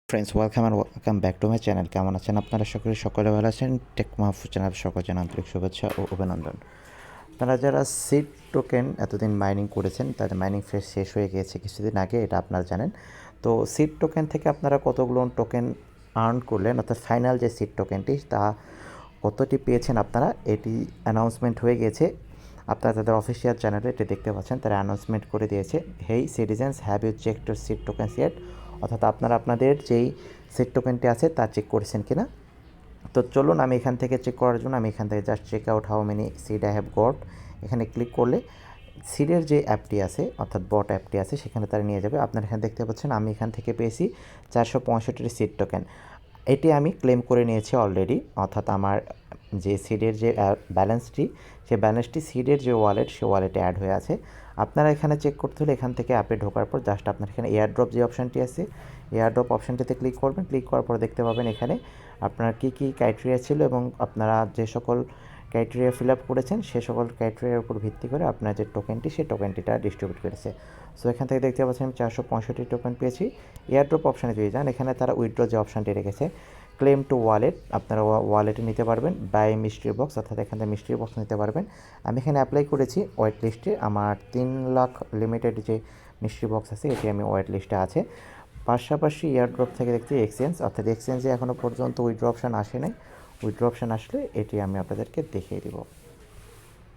Friends welcome back to my channel. কেমন আছেন আপনারা? সকলে ভালো আছেন। টেক মাহফুজ চ্যানেল সকল জানান আন্তরিক শুভেচ্ছা ও অভিনন্দন। আপনারা যারা সিড টোকেন এতদিন মাইনিং করেছেন তাদের মাইনিং ফেজ শেষ হয়ে গিয়েছে কিছুদিন আগে, এটা আপনারা জানেন। তো সিড টোকেন থেকে আপনারা কতগুলো টোকেন আর্ন করলেন, অর্থাৎ ফাইনাল যে সিড টোকেনটি তা কতটি পেয়েছেন আপনারা, এটি অ্যানাউন্সমেন্ট হয়ে গিয়েছে। আপনারা তাদের অফিসিয়াল চ্যানেলে এটি দেখতে পাচ্ছেন, তারা অ্যানাউন্সমেন্ট করে দিয়েছে, hey citizens have you check to seed tokens yet, অর্থাৎ আপনারা আপনাদের যেই সিড টোকেনটি আছে তা চেক করেছেন কিনা। তো চলুন আমি এখান থেকে চেক করার জন্য আমি এখান থেকে just check out how many seed I have got, এখানে ক্লিক করলে সিডের যে অ্যাপটি আছে অর্থাৎ বট অ্যাপটি আছে সেখানে তারা নিয়ে যাবে। আপনারা এখানে দেখতে পাচ্ছেন আমি এখান থেকে পেয়েছি 465টি সিড টোকেন। এটি আমি ক্লেম করে নিয়েছি অলরেডি, অর্থাৎ আমার যে সিডের যে ব্যালেন্সটি, সেই ব্যালেন্সটি সিডের যে ওয়ালেট সে ওয়ালেটে অ্যাড হয়ে আছে। আপনারা এখানে চেক করতে হলে এখান থেকে অ্যাপে ঢোকার পর জাস্ট আপনার এখানে এয়ারড্রপ যে অপশানটি আছে, এয়ারড্রপ অপশানটিতে ক্লিক করবেন। ক্লিক করার পর দেখতে পাবেন এখানে আপনার কী কী ক্রাইটেরিয়া ছিল এবং আপনারা যে সকল ক্রাইটেরিয়া ফিল আপ করেছেন সে সকল ক্রাইটেরিয়ার উপর ভিত্তি করে আপনার যে টোকেনটি সেই টোকেনটিটা ডিস্ট্রিবিউট করেছে। সো এখান থেকে দেখতে পাচ্ছেন আমি 465 টোকেন পেয়েছি। এয়ারড্রপ অপশানে যদি যান এখানে তারা উইথড্র যে অপশানটি রেখেছে ক্লেম টু ওয়ালেট, আপনারা ওয়ালেটে নিতে পারবেন। বাই মিস্ট্রি বক্স, অর্থাৎ এখান থেকে মিস্ট্রি বক্স নিতে পারবেন। আমি এখানে অ্যাপ্লাই করেছি ওয়েট লিস্টে, আমার 3 লাখ লিমিটেড যে মিস্ট্রি বক্স আছে এটি আমি ওয়েট লিস্টে আছে। পাশাপাশি এয়ারড্রপ থেকে দেখছি এক্সচেঞ্জ, অর্থাৎ এক্সচেঞ্জে এখনও পর্যন্ত উইথড্র অপশান আসে নাই। উইথড্র অপশান আসলে এটি আমি আপনাদেরকে দেখিয়ে দেবো।